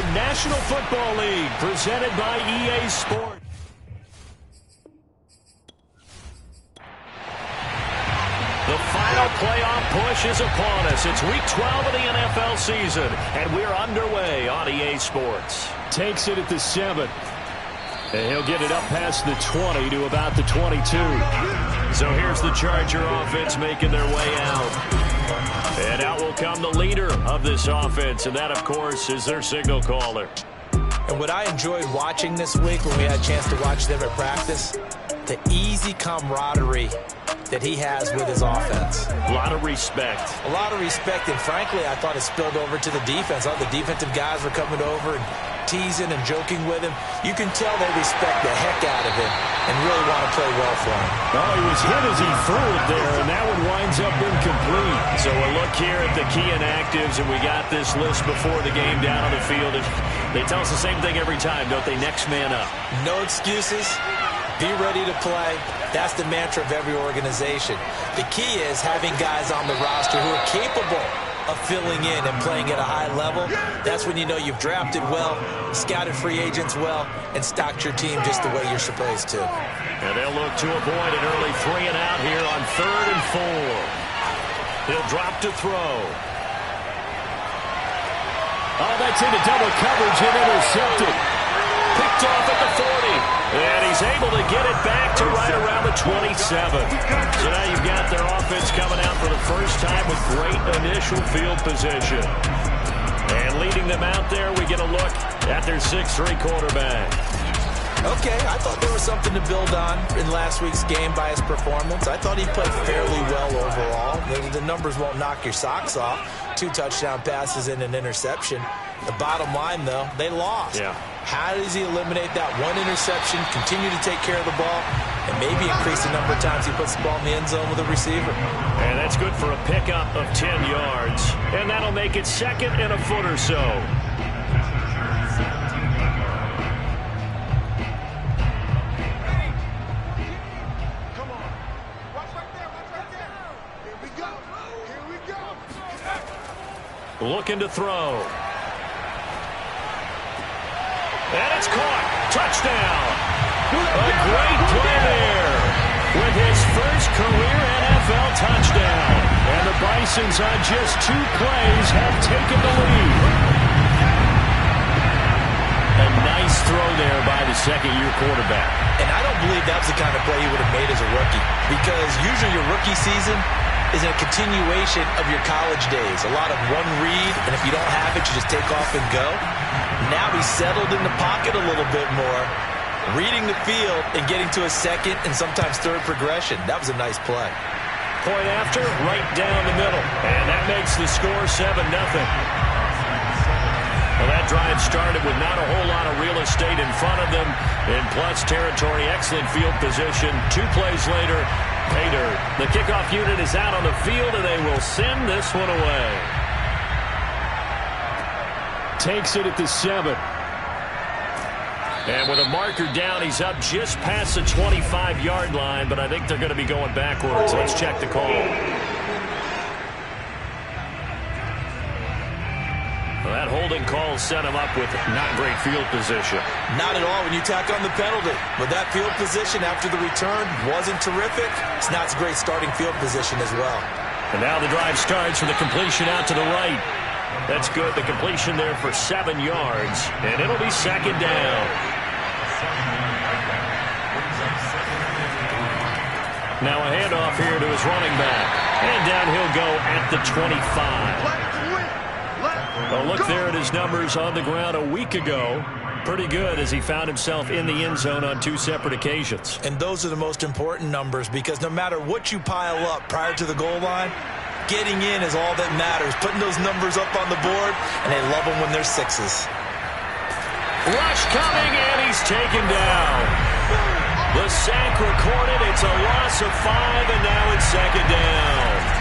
the National Football League, presented by EA Sports. The final playoff push is upon us. It's Week 12 of the NFL season, and we're underway on EA Sports. Takes it at the 7. And he'll get it up past the 20 to about the 22. So here's the Charger offense making their way out. And out will come the leader of this offense, and that, of course, is their signal caller. And what I enjoyed watching this week when we had a chance to watch them at practice, the easy camaraderie that he has with his offense. A lot of respect. A lot of respect, and frankly, I thought it spilled over to the defense. All the defensive guys were coming over and teasing and joking with him. You can tell they respect the heck out of him and really want to play well for him. Oh, he was hit as he threw it there, and that one winds up incomplete. So we'll look here at the key inactives, and we got this list before the game down on the field. They tell us the same thing every time, don't they? Next man up. No excuses. Be ready to play. That's the mantra of every organization. The key is having guys on the roster who are capable of filling in and playing at a high level. That's when you know you've drafted well, scouted free agents well, and stocked your team just the way you're supposed to. And they'll look to avoid an early 3 and out here on 3rd and 4. He'll drop to throw. Oh, that's into double coverage and intercepted. Picked off at the 40. And he's able to get it back to right around the 27. So now you've got their offense coming out for the first time with great initial field position. And leading them out there, we get a look at their 6'3" quarterback. Okay, I thought there was something to build on in last week's game by his performance. I thought he played fairly well overall. The numbers won't knock your socks off. 2 touchdown passes and an interception. The bottom line, though, they lost. Yeah. How does he eliminate that one interception, continue to take care of the ball, and maybe increase the number of times he puts the ball in the end zone with a receiver? And that's good for a pickup of 10 yards. And that'll make it 2nd and a foot or so. Looking to throw. And it's caught. Touchdown. A great play there with his first career NFL touchdown. And the Bisons on just 2 plays have taken the lead. A nice throw there by the second-year quarterback. And I don't believe that was the kind of play he would have made as a rookie, because usually your rookie season is a continuation of your college days. A lot of one read, and if you don't have it, you just take off and go. Now he's settled in the pocket a little bit more, reading the field and getting to a second and sometimes third progression. That was a nice play. Point after, right down the middle. And that makes the score 7-0. Well, that drive started with not a whole lot of real estate in front of them. In plus territory, excellent field position. 2 plays later, pay dirt. The kickoff unit is out on the field, and they will send this one away. Takes it at the 7. And with a marker down, he's up just past the 25-yard line, but I think they're going to be going backwards. Let's check the call. Well, that holding call set him up with not great field position. Not at all when you tack on the penalty. But that field position after the return wasn't terrific. It's not a great starting field position as well. And now the drive starts with a completion out to the right. That's good. The completion there for 7 yards. And it'll be 2nd down. Now a handoff here to his running back. And down he'll go at the 25. A look there at his numbers on the ground a week ago. Pretty good as he found himself in the end zone on 2 separate occasions. And those are the most important numbers, because no matter what you pile up prior to the goal line, getting in is all that matters. Putting those numbers up on the board, and they love them when they're 6s. Rush coming, and he's taken down. The sack recorded. It's a loss of 5, and now it's 2nd down.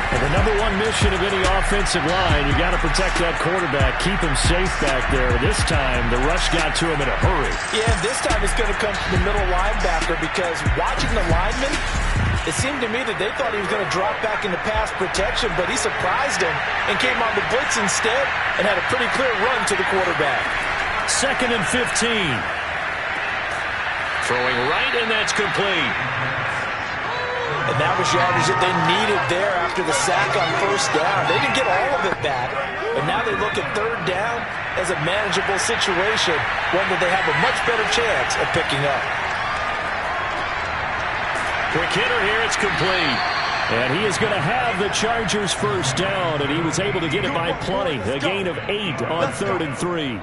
And the number one mission of any offensive line, you got to protect that quarterback, keep him safe back there. This time, the rush got to him in a hurry. Yeah, this time it's going to come from the middle linebacker because watching the lineman, it seemed to me that they thought he was going to drop back into pass protection, but he surprised him and came on the blitz instead and had a pretty clear run to the quarterback. 2nd and 15. Throwing right, and that's complete. And that was yardage that they needed there after the sack on 1st down. They didn't get all of it back, but now they look at 3rd down as a manageable situation, one that they have a much better chance of picking up. Quick hitter here, it's complete. And he is going to have the Chargers 1st down, and he was able to get it by plenty. A gain of 8 on 3rd and 3.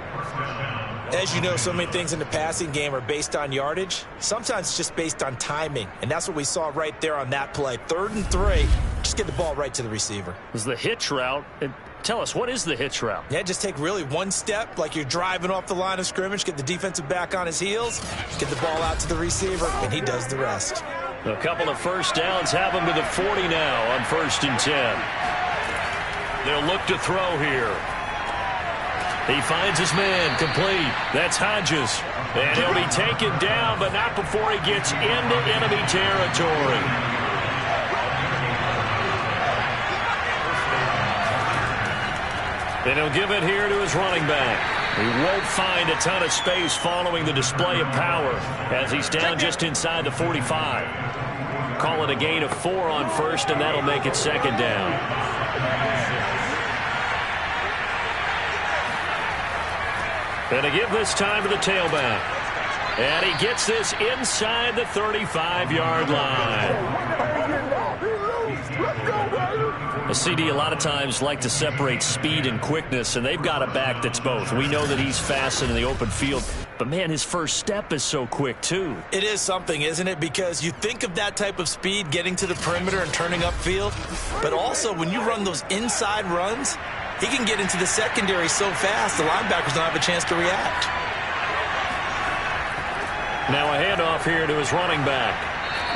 As you know, so many things in the passing game are based on yardage. Sometimes it's just based on timing, and that's what we saw right there on that play. 3rd and 3, just get the ball right to the receiver. This is the hitch route. And tell us, what is the hitch route? Yeah, just take really one step like you're driving off the line of scrimmage, get the defensive back on his heels, get the ball out to the receiver, and he does the rest. A couple of 1st downs have him to the 40 now on 1st and 10. They'll look to throw here. He finds his man, complete. That's Hodges. And he'll be taken down, but not before he gets into enemy territory. And he'll give it here to his running back. He won't find a ton of space following the display of power as he's down just inside the 45. Call it a gain of 4 on 1st, and that'll make it 2nd down. And to give this time to the tailback. And he gets this inside the 35-yard line. A CD a lot of times like to separate speed and quickness, and they've got a back that's both. We know that he's fast in the open field, but, man, his first step is so quick, too. It is something, isn't it? Because you think of that type of speed getting to the perimeter and turning upfield, but also when you run those inside runs, he can get into the secondary so fast the linebackers don't have a chance to react. Now a handoff here to his running back.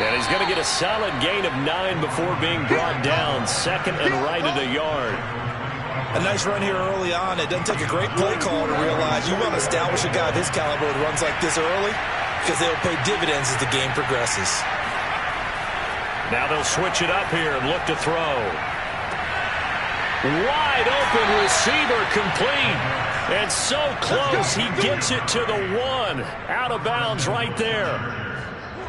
And he's going to get a solid gain of 9 before being brought down. 2nd and right at a yard. A nice run here early on. It doesn't take a great play call to realize you want to establish a guy of his caliber who runs like this early because they'll pay dividends as the game progresses. Now they'll switch it up here and look to throw. Wide open receiver, complete. And so close, he gets it to the 1. Out of bounds right there.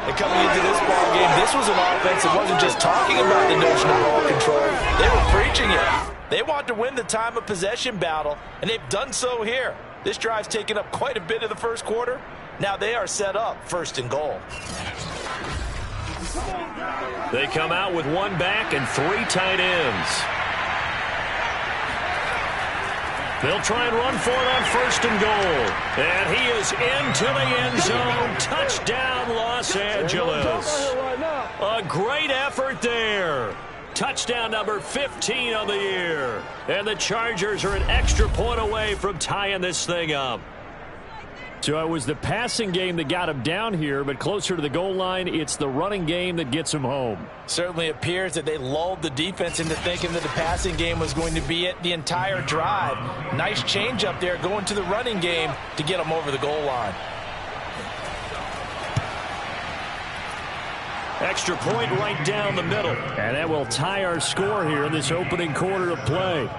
And coming into this ball game, this was an offense that wasn't just talking about the notion of ball control. They were preaching it. They want to win the time of possession battle, and they've done so here. This drive's taken up quite a bit of the first quarter. Now they are set up 1st and goal. They come out with 1 back and 3 tight ends. They'll try and run for it on 1st and goal. And he is into the end zone. Touchdown, Los Angeles. A great effort there. Touchdown number 15 on the year. And the Chargers are an extra point away from tying this thing up. So it was the passing game that got him down here, but closer to the goal line, it's the running game that gets him home. Certainly appears that they lulled the defense into thinking that the passing game was going to be it the entire drive. Nice change up there going to the running game to get them over the goal line. Extra point right down the middle. And that will tie our score here in this opening quarter of play.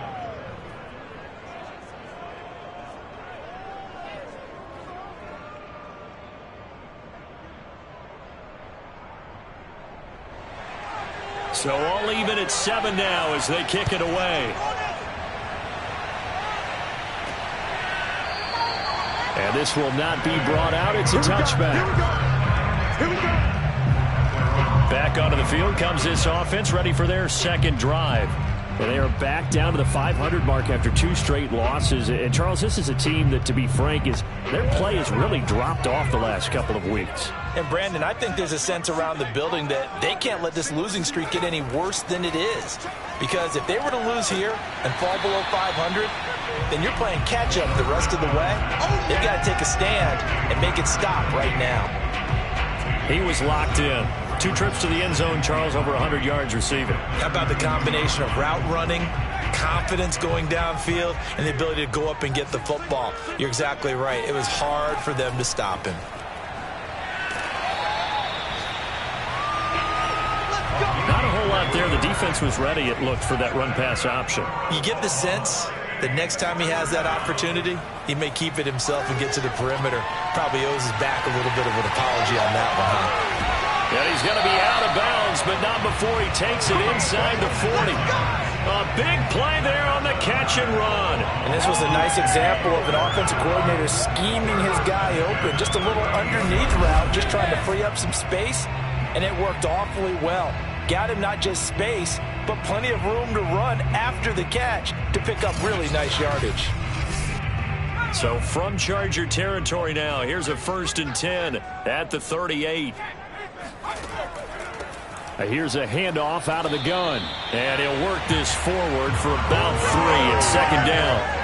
So all even at 7 now as they kick it away. And this will not be brought out. It's a touchback. Here we go. Back onto the field comes this offense, ready for their 2nd drive. And they are back down to the 500 mark after 2 straight losses. And, Charles, this is a team that, to be frank, their play has really dropped off the last couple of weeks. And, Brandon, I think there's a sense around the building that they can't let this losing streak get any worse than it is. Because if they were to lose here and fall below 500, then you're playing catch-up the rest of the way. They've got to take a stand and make it stop right now. He was locked in. 2 trips to the end zone, Charles, over 100 yards receiving. How about the combination of route running, confidence going downfield, and the ability to go up and get the football? You're exactly right. It was hard for them to stop him. Not a whole lot there. The defense was ready, it looked, for that run-pass option. You get the sense that next time he has that opportunity, he may keep it himself and get to the perimeter. Probably owes his back a little bit of an apology on that one, huh? And he's going to be out of bounds, but not before he takes it inside the 40. A big play there on the catch and run. And this was a nice example of an offensive coordinator scheming his guy open. Just a little underneath route, just trying to free up some space, and it worked awfully well. Got him not just space, but plenty of room to run after the catch to pick up really nice yardage. So from Charger territory now, here's a 1st and 10 at the 38. Here's a handoff out of the gun, and he'll work this forward for about 3 at 2nd down.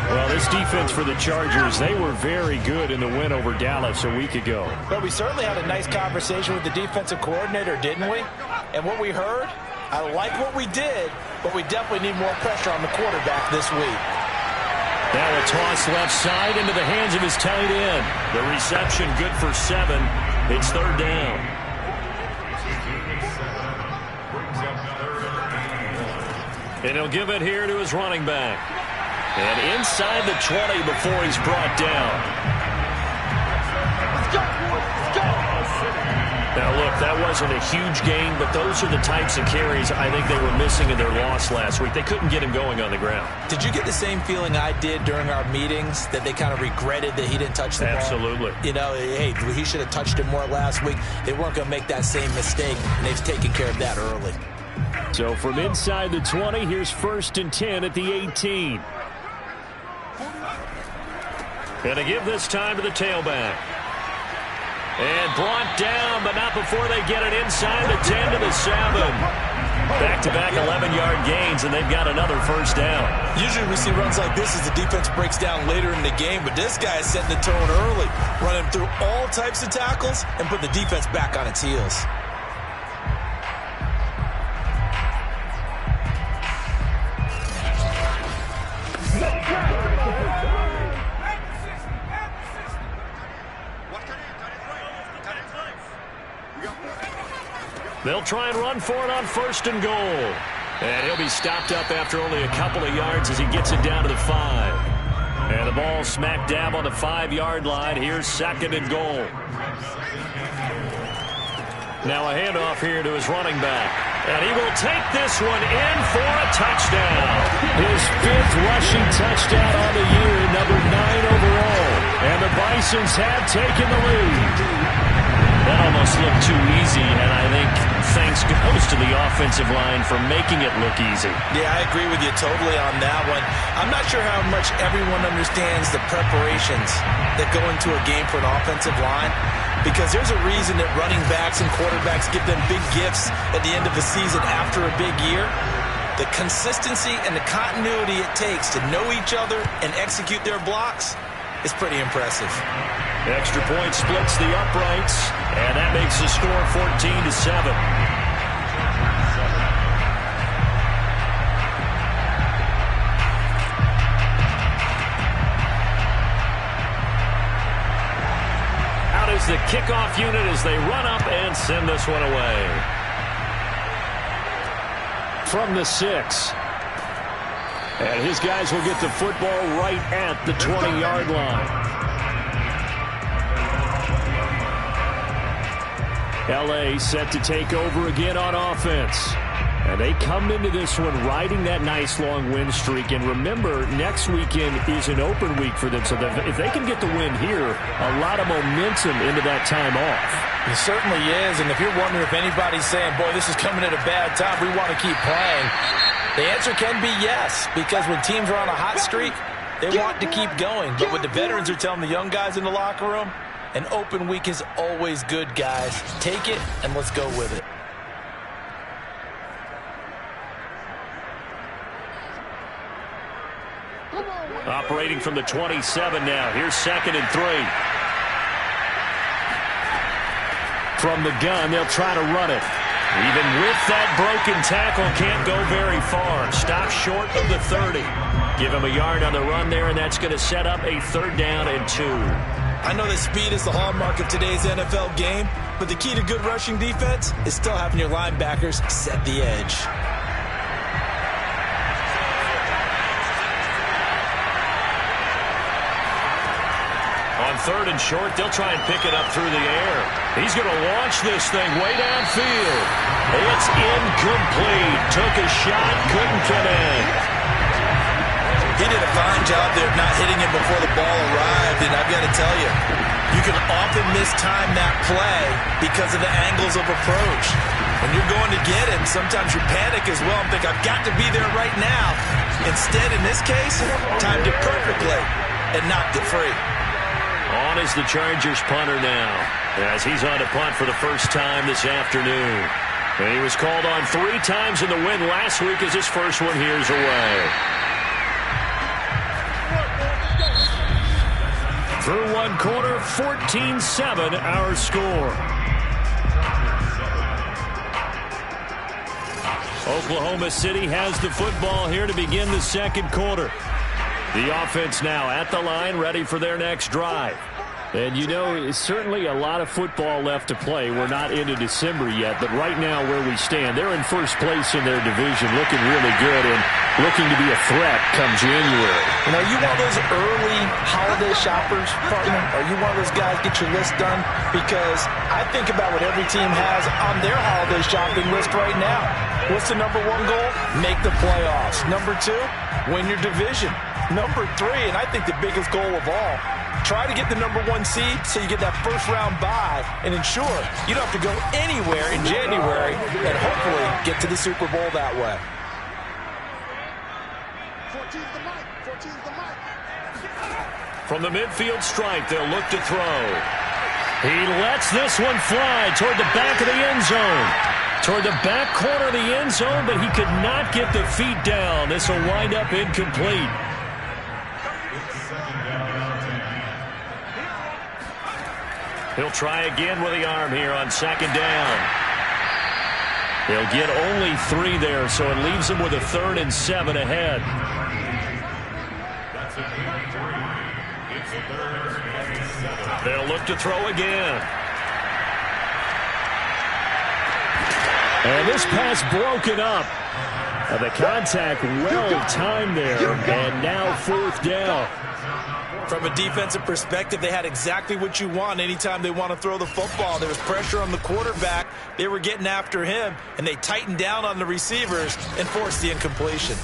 Well, this defense for the Chargers, they were very good in the win over Dallas a week ago. But we certainly had a nice conversation with the defensive coordinator, didn't we? And what we heard, I like what we did, but we definitely need more pressure on the quarterback this week. Now a toss left side into the hands of his tight end. The reception good for 7. It's 3rd down. And he'll give it here to his running back. And inside the 20 before he's brought down. Now, look, that wasn't a huge gain, but those are the types of carries I think they were missing in their loss last week. They couldn't get him going on the ground. Did you get the same feeling I did during our meetings, that they kind of regretted that he didn't touch the ball? Absolutely. You know, hey, he should have touched it more last week. They weren't going to make that same mistake, and they've taken care of that early. So from inside the 20, here's 1st and 10 at the 18. And to give this time to the tailback. And brought down, but not before they get it inside the 10 to the 7. Back-to-back 11-yard gains, and they've got another 1st down. Usually we see runs like this as the defense breaks down later in the game, but this guy is setting the tone early, running through all types of tackles and put the defense back on its heels. They'll try and run for it on 1st and goal. And he'll be stopped up after only a couple of yards as he gets it down to the 5. And the ball smack dab on the 5-yard line. Here's 2nd and goal. Now a handoff here to his running back. And he will take this one in for a touchdown. His 5th rushing touchdown on the year, number 9 overall. And the Bisons have taken the lead. That almost looked too easy, and I think thanks goes to the offensive line for making it look easy. Yeah, I agree with you totally on that one. I'm not sure how much everyone understands the preparations that go into a game for an offensive line, because there's a reason that running backs and quarterbacks give them big gifts at the end of the season after a big year. The consistency and the continuity it takes to know each other and execute their blocks is pretty impressive. Extra point splits the uprights, and that makes the score 14-7. Out is the kickoff unit as they run up and send this one away. From the 6. And his guys will get the football right at the 20-yard line. L.A. set to take over again on offense. And they come into this one riding that nice long win streak. And remember, next weekend is an open week for them. So if they can get the win here, a lot of momentum into that time off. It certainly is. And if you're wondering if anybody's saying, boy, this is coming at a bad time, we want to keep playing, the answer can be yes. Because when teams are on a hot streak, they want to keep going. But what the veterans are telling the young guys in the locker room, an open week is always good, guys. Take it, and let's go with it. Operating from the 27 now. Here's 2nd and 3. From the gun, they'll try to run it. Even with that broken tackle, can't go very far. Stop short of the 30. Give him a yard on the run there, and that's going to set up a 3rd down and 2. I know that speed is the hallmark of today's NFL game, but the key to good rushing defense is still having your linebackers set the edge. On 3rd and short, they'll try and pick it up through the air. He's going to launch this thing way downfield. It's incomplete. Took a shot, couldn't get in. He did a fine job there of not hitting him before the ball arrived, and I've got to tell you, you can often mistime that play because of the angles of approach. When you're going to get him, sometimes you panic as well and think, I've got to be there right now. Instead, in this case, timed it perfectly and knocked it free. On is the Chargers punter now, as he's on to punt for the first time this afternoon. And he was called on 3 times in the win last week as his first one here's away. Through 1 quarter, 14-7 our score. Oklahoma City has the football here to begin the 2nd quarter. The offense now at the line, ready for their next drive. And, you know, it's certainly a lot of football left to play. We're not into December yet, but right now where we stand, they're in first place in their division, looking really good and looking to be a threat come January. You know, you one of those early holiday shoppers, partner? Are you one of those guys get your list done? Because I think about what every team has on their holiday shopping list right now. What's the number 1 goal? Make the playoffs. Number 2, win your division. Number 3, and I think the biggest goal of all, try to get the number 1 seed so you get that first-round bye and ensure you don't have to go anywhere in January and hopefully get to the Super Bowl that way. From the midfield stripe, they'll look to throw. He lets this one fly toward the back of the end zone. Toward the back corner of the end zone, but he could not get the feet down. This will wind up incomplete. He'll try again with the arm here on 2nd down. He'll get only 3 there, so it leaves him with a 3rd and 7 ahead. They'll look to throw again. And this pass broken up. The contact well timed there, and now 4th down. From a defensive perspective, they had exactly what you want anytime they want to throw the football. There was pressure on the quarterback. They were getting after him, and they tightened down on the receivers and forced the incompletion.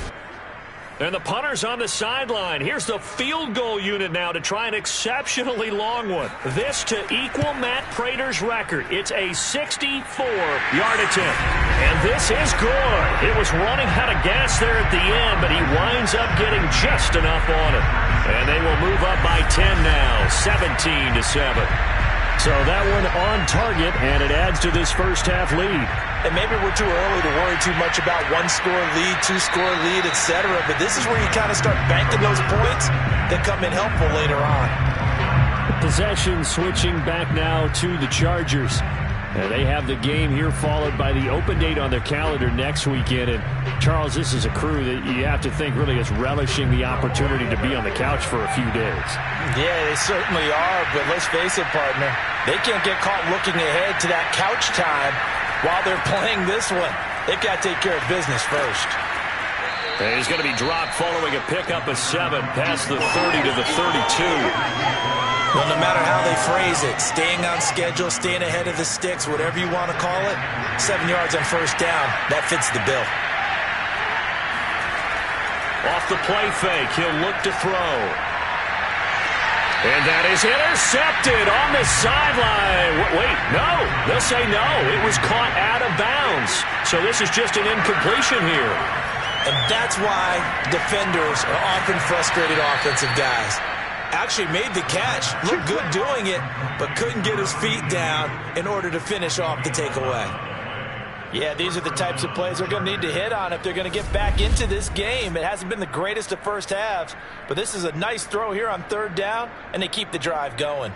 And the punter's on the sideline. Here's the field goal unit now to try an exceptionally long one. This to equal Matt Prater's record. It's a 64-yard attempt. And this is good. It was running out of gas there at the end, but he winds up getting just enough on it. And they will move up by 10 now, 17-7. So that one on target, and it adds to this first-half lead. And maybe we're too early to worry too much about 1-score lead, 2-score lead, etc. But this is where you kind of start banking those points that come in helpful later on. Possession switching back now to the Chargers. And they have the game here followed by the open date on their calendar next weekend. And, Charles, this is a crew that you have to think really is relishing the opportunity to be on the couch for a few days. Yeah, they certainly are. But let's face it, partner, they can't get caught looking ahead to that couch time while they're playing this one. They've got to take care of business first. And he's going to be dropped following a pickup of 7 past the 30 to the 32. Well, no matter how they phrase it, staying on schedule, staying ahead of the sticks, whatever you want to call it, 7 yards on first down, that fits the bill. Off the play fake, he'll look to throw. And that is intercepted on the sideline. Wait, no. They'll say no. It was caught out of bounds. So this is just an incompletion here. And that's why defenders are often frustrated offensive guys. Actually made the catch, looked good doing it, but couldn't get his feet down in order to finish off the takeaway. Yeah, these are the types of plays they're going to need to hit on if they're going to get back into this game. It hasn't been the greatest of first halves, but this is a nice throw here on 3rd down, and they keep the drive going.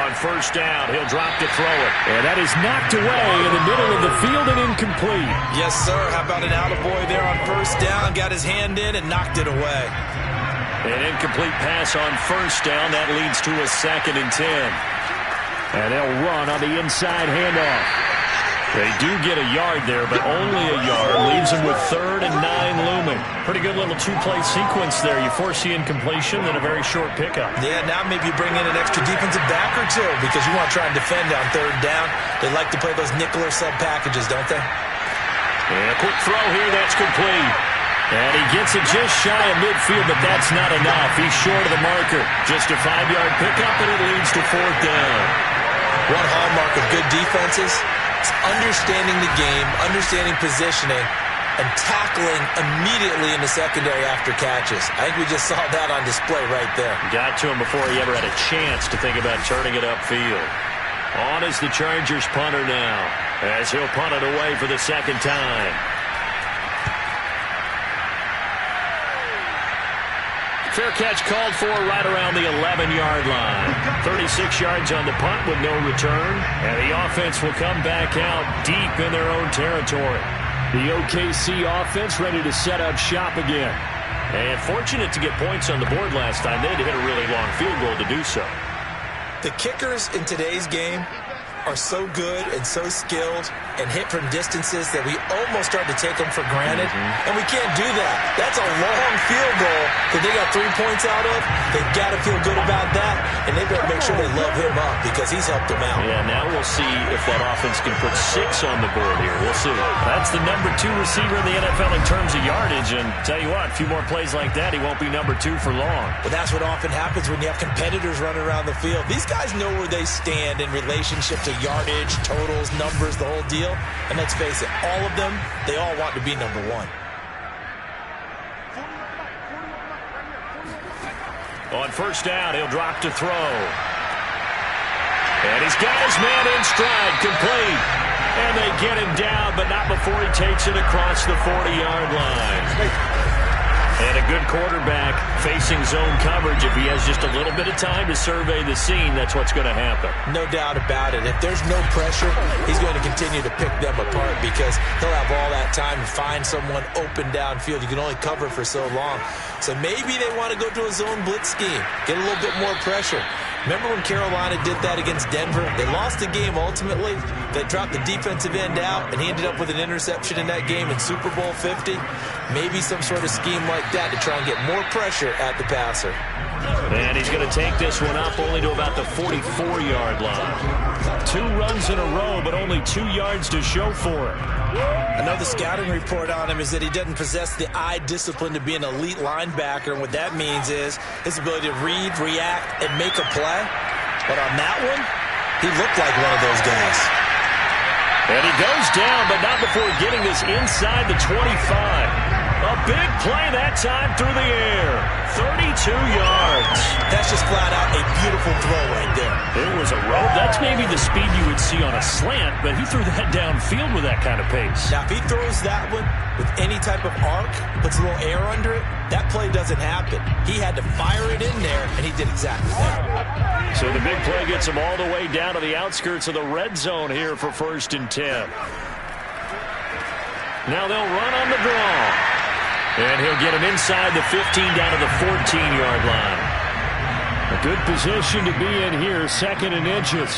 On first down, he'll drop to throw it. And that is knocked away in the middle of the field and incomplete. Yes, sir. How about an attaboy there on first down? Got his hand in and knocked it away. An incomplete pass on first down. That leads to a 2nd and 10. And they'll run on the inside handoff. They do get a yard there, but only a yard. Leaves them with 3rd and 9 looming. Pretty good little two-play sequence there. You force the incompletion, then a very short pickup. Yeah, now maybe you bring in an extra defensive back or two because you want to try and defend on 3rd down. They like to play those nickel or sub packages, don't they? And a quick throw here, that's complete. And he gets it just shy of midfield, but that's not enough. He's short of the marker. Just a 5-yard pickup, and it leads to 4th down. One hallmark of good defenses is understanding the game, understanding positioning, and tackling immediately in the secondary after catches. I think we just saw that on display right there. Got to him before he ever had a chance to think about turning it upfield. On is the Chargers punter now, as he'll punt it away for the 2nd time. Fair catch called for right around the 11-yard line. 36 yards on the punt with no return. And the offense will come back out deep in their own territory. The OKC offense ready to set up shop again. And fortunate to get points on the board last time. They had to hit a really long field goal to do so. The kickers in today's game are so good and so skilled and hit from distances that we almost start to take them for granted. And we can't do that. That's a long field goal that they got 3 points out of. They've got to feel good about that, and they better make sure they love him up because he's helped them out. Yeah, now we'll see if that offense can put 6 on the board here. We'll see. That's the number 2 receiver in the NFL in terms of yardage, and tell you what, a few more plays like that, he won't be number 2 for long. But that's what often happens when you have competitors running around the field. These guys know where they stand in relationship to yardage, totals, numbers, the whole deal. And let's face it, all of them, they all want to be number 1. On first down, he'll drop to throw. And he's got his man in stride, complete. And they get him down, but not before he takes it across the 40-yard line. And a good quarterback facing zone coverage. If he has just a little bit of time to survey the scene, that's what's going to happen. No doubt about it. If there's no pressure, he's going to continue to pick them apart because he'll have all that time to find someone open downfield. You can only cover for so long. So maybe they want to go to a zone blitz scheme, get a little bit more pressure. Remember when Carolina did that against Denver? They lost the game ultimately. They dropped the defensive end out, and he ended up with an interception in that game in Super Bowl 50. Maybe some sort of scheme like that to try and get more pressure at the passer. And he's going to take this one up only to about the 44-yard line. 2 runs in a row, but only 2 yards to show for it. Another scouting report on him is that he doesn't possess the eye discipline to be an elite linebacker. And what that means is his ability to read, react, and make a play. But on that one, he looked like one of those guys. And he goes down, but not before getting this inside the 25. A big play that time through the air. 32 yards. That's just flat out a beautiful throw right there. It was a rope. That's maybe the speed you would see on a slant, but he threw that downfield with that kind of pace. Now, if he throws that one with any type of arc, puts a little air under it, that play doesn't happen. He had to fire it in there, and he did exactly that. So the big play gets him all the way down to the outskirts of the red zone here for 1st and 10. Now they'll run on the draw. And he'll get him inside the 15 down to the 14-yard line. A good position to be in here, 2nd and inches.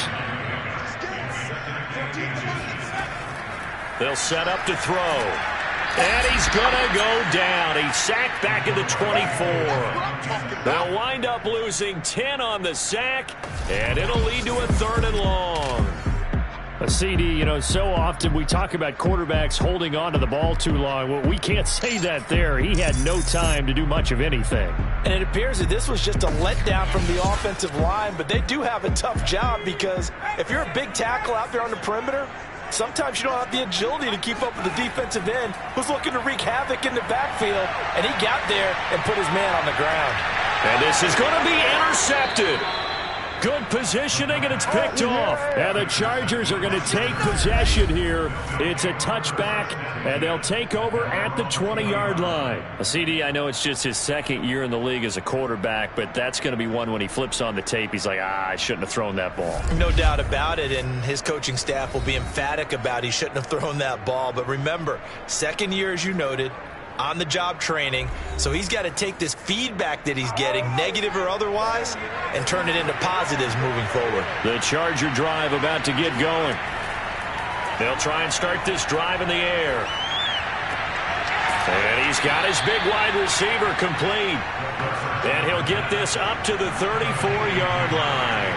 They'll set up to throw. And he's going to go down. He's sacked back at the 24. They'll wind up losing 10 on the sack, and it'll lead to a 3rd and long. CD, so often we talk about quarterbacks holding on to the ball too long. Well, we can't say that there. He had no time to do much of anything. And it appears that this was just a letdown from the offensive line, but they do have a tough job because if you're a big tackle out there on the perimeter, sometimes you don't have the agility to keep up with the defensive end who's looking to wreak havoc in the backfield, and he got there and put his man on the ground. And this is going to be intercepted. Good positioning, and it's picked off. And the Chargers are going to take possession here. It's a touchback, and they'll take over at the 20-yard line. CD, I know it's just his second year in the league as a quarterback, but that's going to be one when he flips on the tape. He's like, I shouldn't have thrown that ball. No doubt about it, and his coaching staff will be emphatic about he shouldn't have thrown that ball. But remember, second year, as you noted, on-the-job training, so he's got to take this feedback that he's getting, negative or otherwise, and turn it into positives moving forward. The Charger drive about to get going. They'll try and start this drive in the air. And he's got his big wide receiver complete. And he'll get this up to the 34-yard line.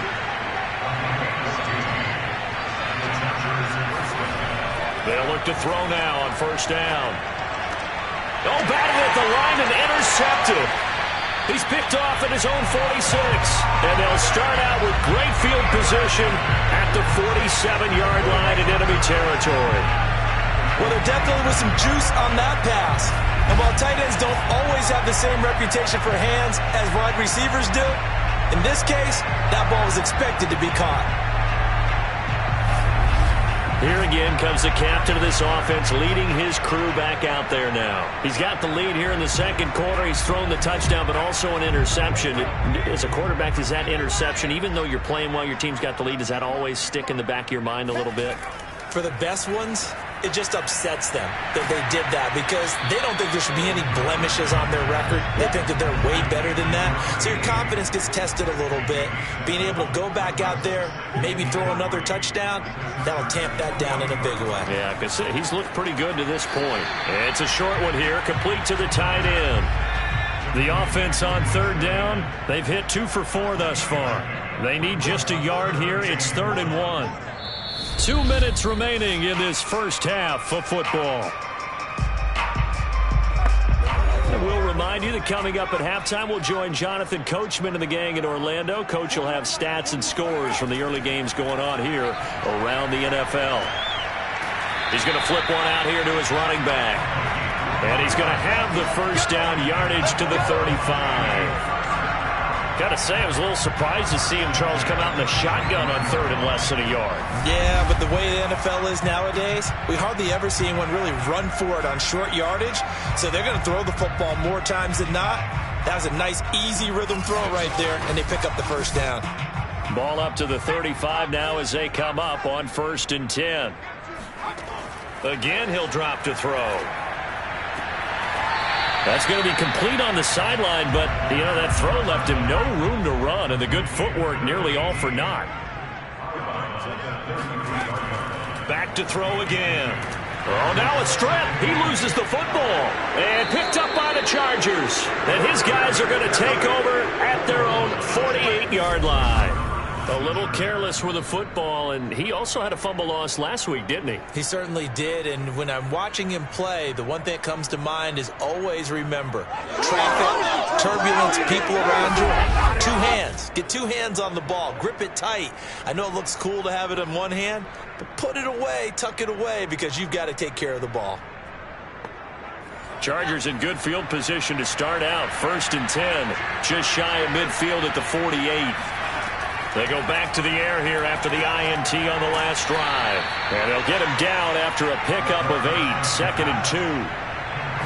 They'll look to throw now on first down. Oh, batted at the line and intercepted. He's picked off at his own 46. And they'll start out with great field position at the 47-yard line in enemy territory. Well, there definitely was some juice on that pass. And while tight ends don't always have the same reputation for hands as wide receivers do, in this case, that ball was expected to be caught. Here again comes the captain of this offense, leading his crew back out there now. He's got the lead here in the second quarter. He's thrown the touchdown, but also an interception. As a quarterback, does that interception, even though you're playing while your team's got the lead, does that always stick in the back of your mind a little bit? For the best ones, it just upsets them that they did that because they don't think there should be any blemishes on their record. They think that they're way better than that. So your confidence gets tested a little bit. Being able to go back out there, maybe throw another touchdown, that'll tamp that down in a big way. Yeah, because he's looked pretty good to this point. It's a short one here, complete to the tight end. The offense on third down, they've hit 2 for 4 thus far. They need just a yard here. It's 3rd and 1. 2 minutes remaining in this first half of football. And we'll remind you that coming up at halftime, we'll join Jonathan Coachman and the gang in Orlando. Coach will have stats and scores from the early games going on here around the NFL. He's going to flip one out here to his running back. And he's going to have the first down yardage to the 35. Got to say, I was a little surprised to see him, Charles, come out in the shotgun on third and less than a yard. Yeah, but the way the NFL is nowadays, we hardly ever see anyone really run for it on short yardage. So they're going to throw the football more times than not. That was a nice, easy rhythm throw right there, and they pick up the first down. Ball up to the 35 now as they come up on 1st and 10. Again, he'll drop to throw. That's going to be complete on the sideline, but, you know, that throw left him no room to run, and the good footwork nearly all for naught. Back to throw again. Oh, now a strip. He loses the football. And picked up by the Chargers. And his guys are going to take over at their own 48-yard line. A little careless with the football, and he also had a fumble loss last week, didn't he? He certainly did, and when I'm watching him play, the one thing that comes to mind is always remember, traffic, turbulence, people around you, 2 hands. Get 2 hands on the ball. Grip it tight. I know it looks cool to have it in one hand, but put it away, tuck it away, because you've got to take care of the ball. Chargers in good field position to start out. 1st and 10, just shy of midfield at the 48. They go back to the air here after the INT on the last drive. And they'll get him down after a pickup of 8, 2nd and 2.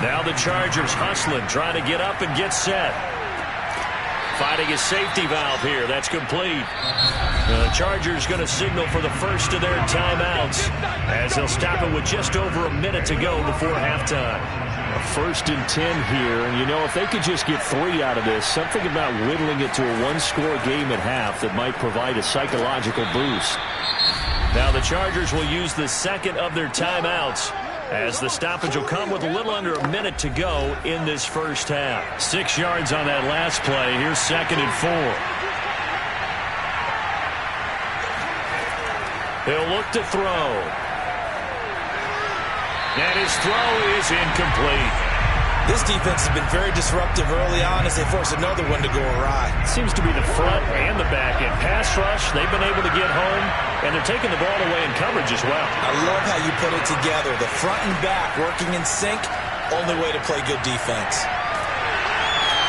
Now the Chargers hustling, trying to get up and get set. Finding a safety valve here. That's complete. The Chargers going to signal for the first of their timeouts as they'll stop it with just over a minute to go before halftime. 1st and 10 here, and you know, if they could just get 3 out of this, something about whittling it to a 1-score game at half that might provide a psychological boost. Now the Chargers will use the second of their timeouts as the stoppage will come with a little under a minute to go in this first half. 6 yards on that last play. Here's 2nd and 4. He'll look to throw. And his throw is incomplete. This defense has been very disruptive early on as they force another one to go awry. Seems to be the front and the back end. Pass rush, they've been able to get home, and they're taking the ball away in coverage as well. I love how you put it together. The front and back working in sync, only way to play good defense.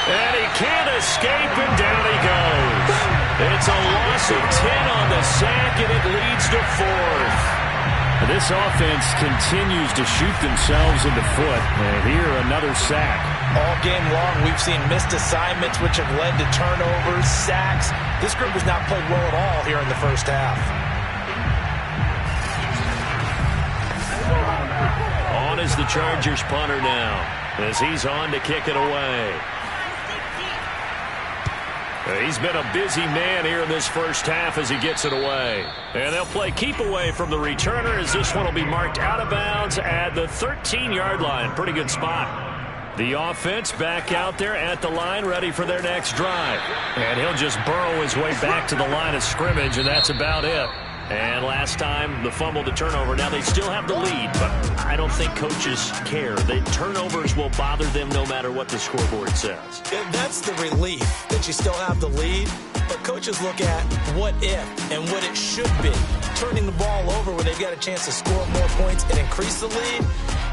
And he can't escape, and down he goes. It's a loss of 10 on the sack, and it leads to 4th. This offense continues to shoot themselves in the foot. And here, another sack. All game long, we've seen missed assignments, which have led to turnovers, sacks. This group has not played well at all here in the first half. On is the Chargers punter now, as he's on to kick it away. He's been a busy man here in this first half as he gets it away. And they'll play keep away from the returner, as this one will be marked out of bounds at the 13-yard line. Pretty good spot. The offense back out there at the line, ready for their next drive. And he'll just burrow his way back to the line of scrimmage, and that's about it. And last time, the fumble, the turnover. Now, they still have the lead, but I don't think coaches care. The turnovers will bother them no matter what the scoreboard says. That's the relief, that you still have the lead. But coaches look at what if and what it should be. Turning the ball over when they've got a chance to score more points and increase the lead,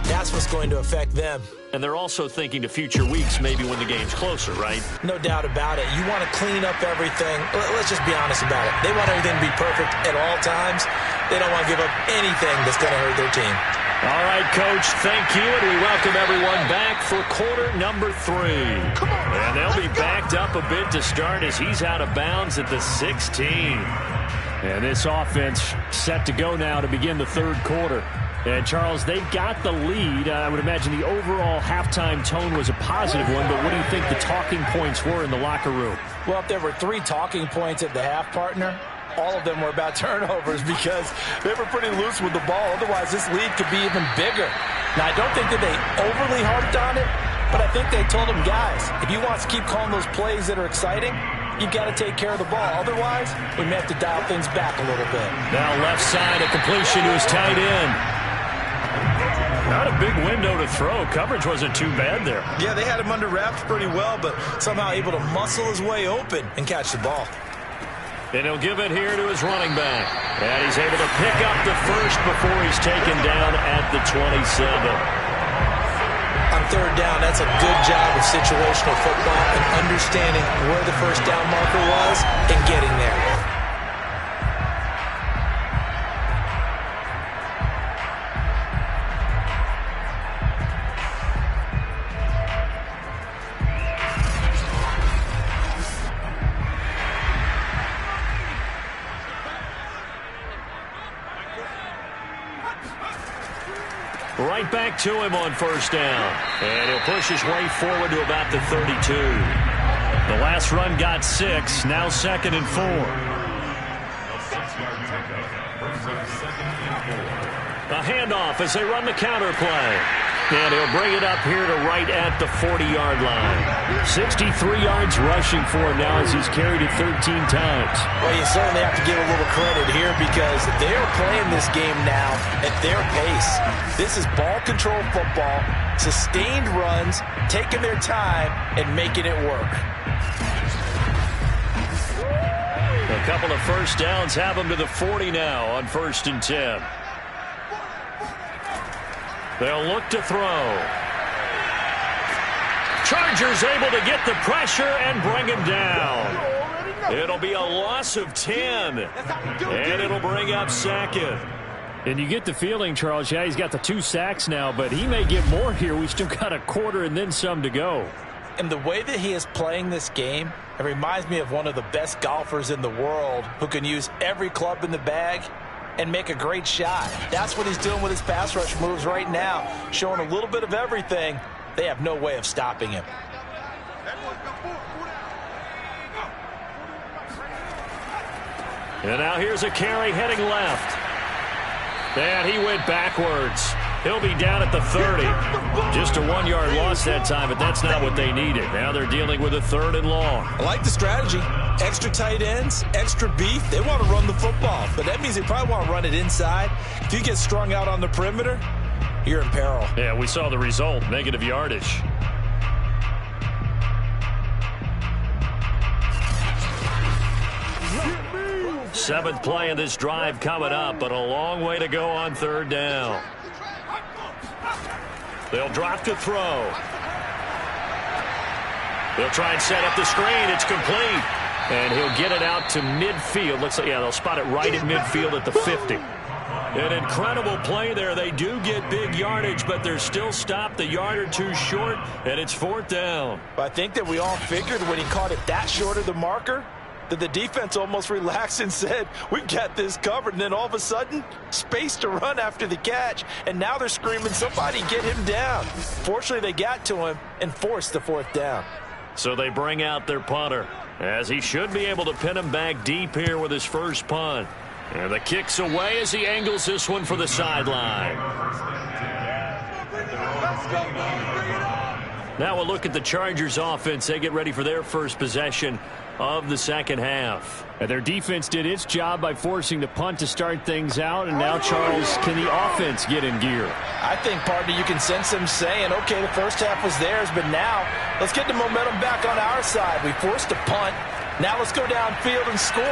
that's what's going to affect them. And they're also thinking to future weeks, maybe when the game's closer, right? No doubt about it. You want to clean up everything. Let's just be honest about it. They want everything to be perfect at all times. They don't want to give up anything that's going to hurt their team. All right, Coach, thank you, and we welcome everyone back for quarter number 3. And they'll be backed up a bit to start as he's out of bounds at the 16. And this offense set to go now to begin the third quarter. And, Charles, they've got the lead. I would imagine the overall halftime tone was a positive one, but what do you think the talking points were in the locker room? Well, if there were 3 talking points at the half, partner, all of them were about turnovers because they were pretty loose with the ball. Otherwise, this lead could be even bigger. Now, I don't think that they overly harped on it, but I think they told them, guys, if you want to keep calling those plays that are exciting, you've got to take care of the ball. Otherwise, we may have to dial things back a little bit. Now left side, a completion to his tight end. Not a big window to throw. Coverage wasn't too bad there. Yeah, they had him under wraps pretty well, but somehow able to muscle his way open and catch the ball. And he'll give it here to his running back. And he's able to pick up the first before he's taken down at the 27. On third down, that's a good job of situational football and understanding where the first down marker was and getting there. Right back to him on first down. And he'll push his way forward to about the 32. The last run got 6. Now 2nd and 4. A handoff as they run the counter play. And he'll bring it up here to right at the 40-yard line. 63 yards rushing for him now as he's carried it 13 times. Well, you certainly have to give a little credit here because they're playing this game now at their pace. This is ball control football, sustained runs, taking their time, and making it work. A couple of first downs have them to the 40 now on 1st and 10. They'll look to throw. Chargers able to get the pressure and bring him down. It'll be a loss of 10. And it'll bring up 2nd. And you get the feeling, Charles, yeah, he's got the 2 sacks now, but he may get more here. We've still got a quarter and then some to go. And the way that he is playing this game, it reminds me of one of the best golfers in the world who can use every club in the bag and make a great shot. That's what he's doing with his pass rush moves right now, showing a little bit of everything. They have no way of stopping him. And now here's a carry heading left. And he went backwards. He'll be down at the 30. Just a 1-yard loss that time, but that's not what they needed. Now they're dealing with a 3rd and long. I like the strategy. Extra tight ends, extra beef. They want to run the football, but that means they probably want to run it inside. If you get strung out on the perimeter, you're in peril. Yeah, we saw the result, negative yardage. Seventh play of this drive coming up, but a long way to go on 3rd down. They'll drop to throw. They'll try and set up the screen. It's complete. And he'll get it out to midfield. Looks like, yeah, they'll spot it right at midfield at the 50. An incredible play there. They do get big yardage, but they're still stopped a yard or two short, and it's 4th down. I think that we all figured when he caught it that short of the marker that the defense almost relaxed and said, we've got this covered. And then all of a sudden, space to run after the catch. And now they're screaming, somebody get him down. Fortunately, they got to him and forced the 4th down. So they bring out their punter, as he should be able to pin him back deep here with his first punt. And the kick's away as he angles this one for the sideline. Now we'll look at the Chargers offense. They get ready for their first possession of the second half. And their defense did its job by forcing the punt to start things out. And now, Charles, can the offense get in gear? I think, partner, you can sense them saying, okay, the first half was theirs, but now let's get the momentum back on our side. We forced a punt. Now let's go downfield and score.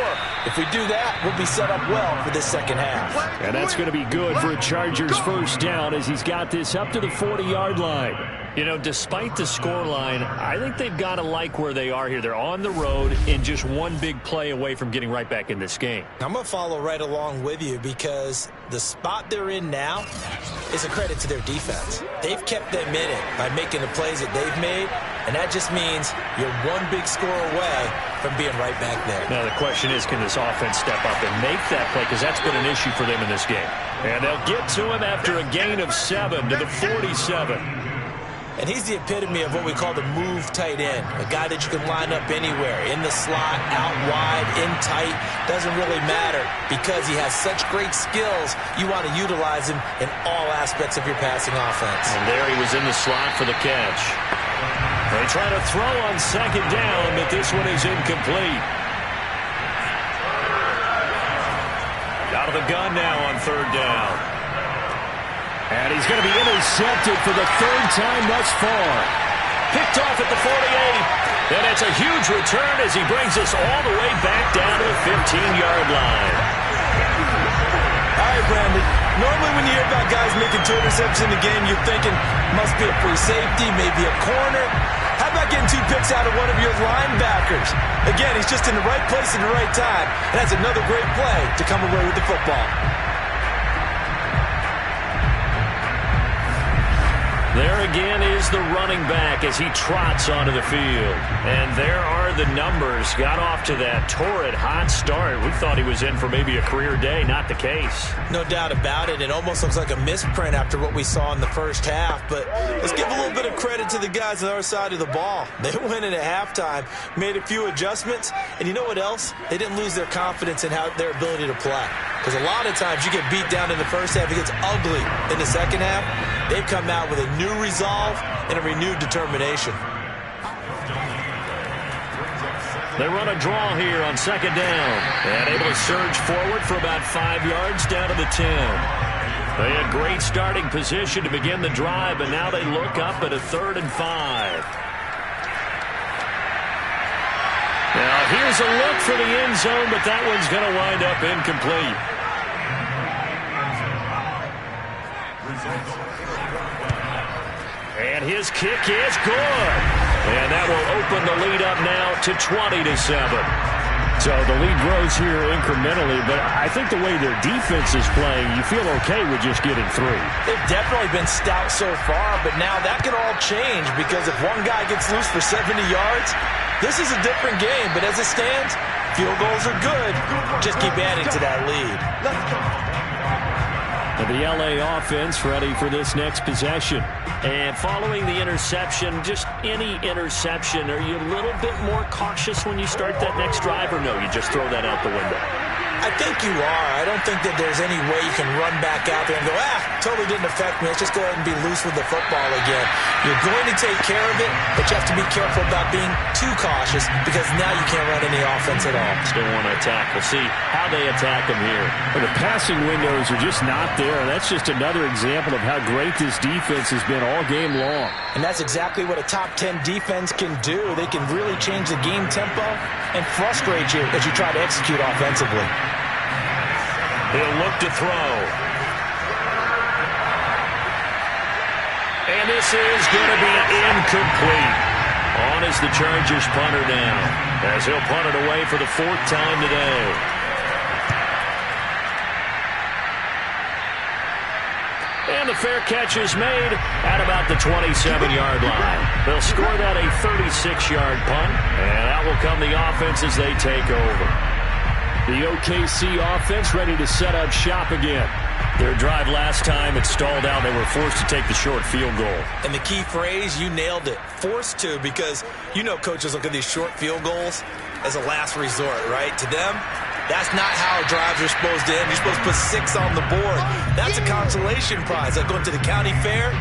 If we do that, we'll be set up well for this second half. And that's going to be good for a Chargers first down as he's got this up to the 40-yard line. You know, despite the scoreline, I think they've got to like where they are here. They're on the road and just one big play away from getting right back in this game. I'm going to follow right along with you because the spot they're in now is a credit to their defense. They've kept them in it by making the plays that they've made, and that just means you're one big score away from being right back there. Now the question is, can this offense step up and make that play? Because that's been an issue for them in this game. And they'll get to him after a gain of 7 to the 47. And he's the epitome of what we call the move tight end, a guy that you can line up anywhere, in the slot, out wide, in tight, doesn't really matter because he has such great skills. You want to utilize him in all aspects of your passing offense. And there he was in the slot for the catch. They try to throw on second down, but this one is incomplete. Out of the gun now on third down. And he's going to be intercepted for the 3rd time thus far. Picked off at the 48. And it's a huge return as he brings us all the way back down to the 15-yard line. All right, Brandon. Normally when you hear about guys making 2 interceptions in the game, you're thinking must be a free safety, maybe a corner. How about getting 2 picks out of one of your linebackers? Again, he's just in the right place at the right time. And that's another great play to come away with the football. There again is the running back as he trots onto the field. And there are the numbers. Got off to that torrid hot start. We thought he was in for maybe a career day. Not the case. No doubt about it. It almost looks like a misprint after what we saw in the first half. But let's give a little bit of credit to the guys on our side of the ball. They went in at halftime, made a few adjustments. And you know what else? They didn't lose their confidence in their ability to play. Because a lot of times you get beat down in the first half. It gets ugly in the second half. They've come out with a new resolve and a renewed determination. They run a draw here on second down. And able to surge forward for about 5 yards down to the 10. They had great starting position to begin the drive, and now they look up at a 3rd and 5. Now here's a look for the end zone, but that one's going to wind up incomplete. And his kick is good. And that will open the lead up now to 20-7. So the lead grows here incrementally, but I think the way their defense is playing, you feel okay with just getting 3. They've definitely been stout so far, but now that can all change because if one guy gets loose for 70 yards, this is a different game. But as it stands, field goals are good. Just keep adding to that lead. And the LA offense ready for this next possession. And following the interception, just any interception, are you a little bit more cautious when you start that next drive, or no, you just throw that out the window? I think you are. I don't think that there's any way you can run back out there and go, totally didn't affect me. Let's just go ahead and be loose with the football again. You're going to take care of it, but you have to be careful about being too cautious because now you can't run any offense at all. Still want to attack. We'll see how they attack them here. Well, the passing windows are just not there, and that's just another example of how great this defense has been all game long. And that's exactly what a top 10 defense can do. They can really change the game tempo and frustrate you as you try to execute offensively. He'll look to throw. And this is going to be incomplete. On is the Chargers punter now, as he'll punt it away for the 4th time today. And the fair catch is made at about the 27-yard line. They'll score that a 36-yard punt, and that will come the offense as they take over. The OKC offense ready to set up shop again. Their drive last time, it stalled out. They were forced to take the short field goal. And the key phrase, you nailed it, forced to, because you know coaches look at these short field goals as a last resort, right? To them, that's not how drives are supposed to end. You're supposed to put 6 on the board. That's a consolation prize. Like going to the county fair,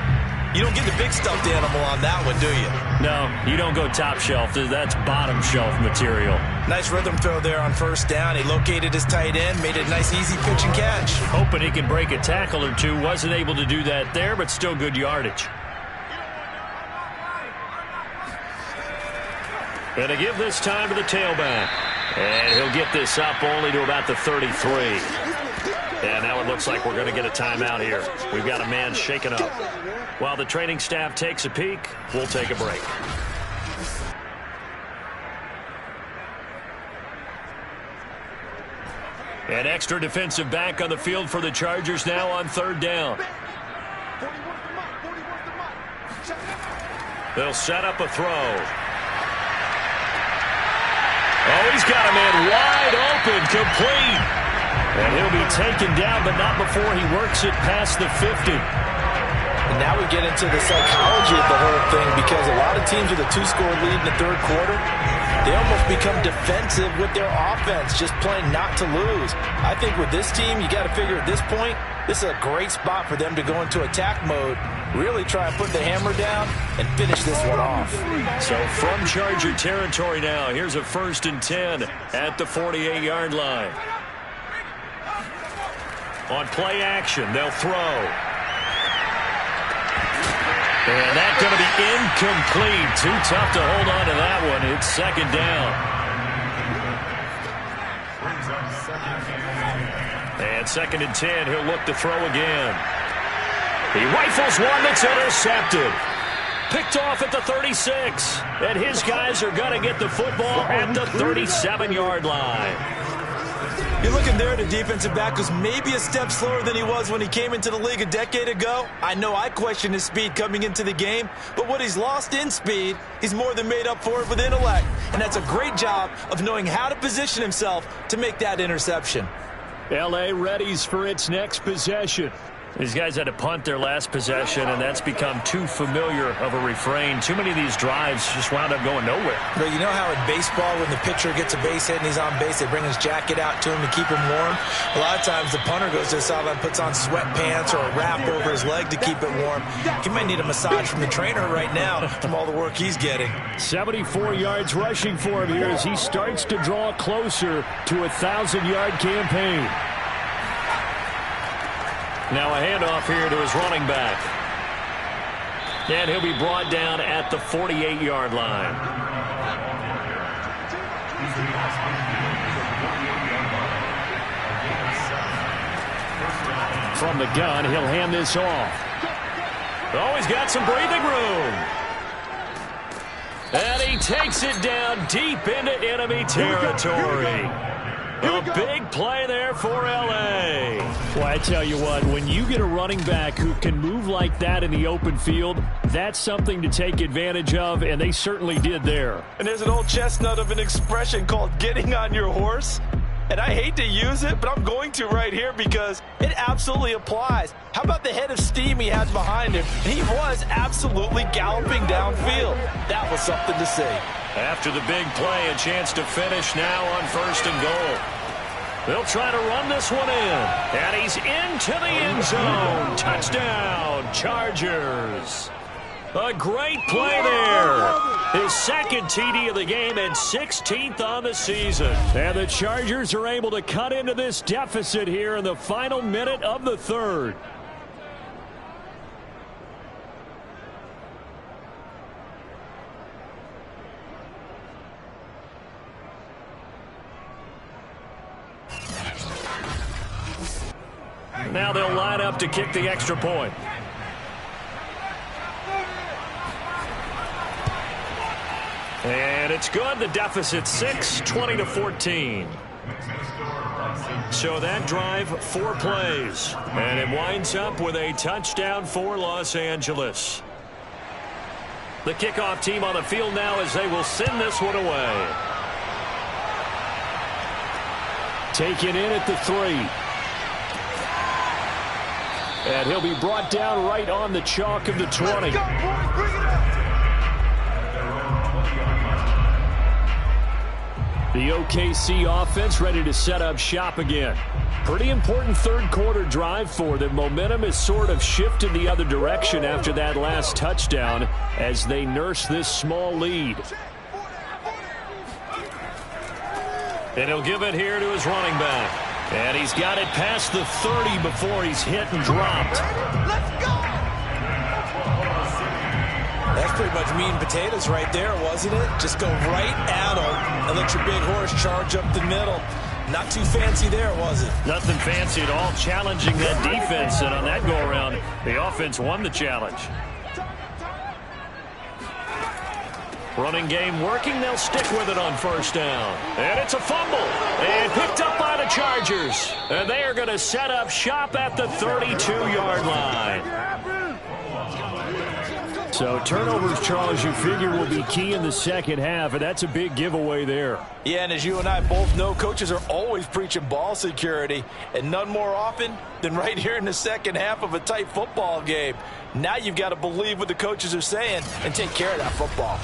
you don't get the big stuffed animal on that one, do you? No, you don't go top shelf. That's bottom shelf material. Nice rhythm throw there on 1st down. He located his tight end, made it a nice easy pitch and catch. Hoping he can break a tackle or two. Wasn't able to do that there, but still good yardage. Going to give this time to the tailback. And he'll get this up only to about the 33. And now it looks like we're going to get a timeout here. We've got a man shaken up. While the training staff takes a peek, we'll take a break. An extra defensive back on the field for the Chargers now on 3rd down. They'll set up a throw. Oh, he's got a man wide open, complete. And he'll be taken down, but not before he works it past the 50. And now we get into the psychology of the whole thing, because a lot of teams with a 2-score lead in the 3rd quarter, they almost become defensive with their offense, just playing not to lose. I think with this team, you got to figure at this point, this is a great spot for them to go into attack mode, really try and put the hammer down and finish this one off. So from Charger territory now, here's a 1st and 10 at the 48-yard line. On play action, they'll throw. And that's going to be incomplete. Too tough to hold on to that one. It's 2nd down. And 2nd and 10, he'll look to throw again. He rifles one that's intercepted. Picked off at the 36. And his guys are going to get the football at the 37-yard line. You're looking there at a defensive back who's maybe a step slower than he was when he came into the league a decade ago. I know I questioned his speed coming into the game, but what he's lost in speed, he's more than made up for it with intellect. And that's a great job of knowing how to position himself to make that interception. L.A. readies for its next possession. These guys had to punt their last possession, and that's become too familiar of a refrain. Too many of these drives just wound up going nowhere. But you know how in baseball, when the pitcher gets a base hit and he's on base, they bring his jacket out to him to keep him warm? A lot of times the punter goes to the sideline, puts on sweatpants or a wrap over his leg to keep it warm. He might need a massage from the trainer right now from all the work he's getting. 74 yards rushing for him here as he starts to draw closer to a 1,000-yard campaign. Now a handoff here to his running back. And he'll be brought down at the 48-yard line. From the gun, he'll hand this off. Oh, he's got some breathing room. And he takes it down deep into enemy territory. A big play there for L.A. Well, I tell you what, when you get a running back who can move like that in the open field, that's something to take advantage of, and they certainly did there. And there's an old chestnut of an expression called getting on your horse. And I hate to use it, but I'm going to right here because it absolutely applies. How about the head of steam he had behind him? And he was absolutely galloping downfield. That was something to see. After the big play, a chance to finish now on 1st and goal. They'll try to run this one in. And he's into the end zone. Touchdown, Chargers. A great play there. His 2nd TD of the game and 16th on the season. And the Chargers are able to cut into this deficit here in the final minute of the 3rd. Now they'll line up to kick the extra point. It's good. The deficit 6, 20-14. So that drive, 4 plays. And it winds up with a touchdown for Los Angeles. The kickoff team on the field now as they will send this one away. Taken in at the 3. And he'll be brought down right on the chalk of the 20. The OKC offense ready to set up shop again. Pretty important third quarter drive for them. Momentum has sort of shifted the other direction after that last touchdown as they nurse this small lead. And he'll give it here to his running back. And he's got it past the 30 before he's hit and dropped. Let's go! That's pretty much meat and potatoes right there, wasn't it? Just go right at him and let your big horse charge up the middle. Not too fancy there, was it? Nothing fancy at all, challenging that defense. And on that go-around, the offense won the challenge. Running game working. They'll stick with it on first down. And it's a fumble. And picked up by the Chargers. And they are going to set up shop at the 32-yard line. So turnovers, Charles, you figure will be key in the second half, and that's a big giveaway there. Yeah, and as you and I both know, coaches are always preaching ball security, and none more often than right here in the second half of a tight football game. Now you've got to believe what the coaches are saying and take care of that football.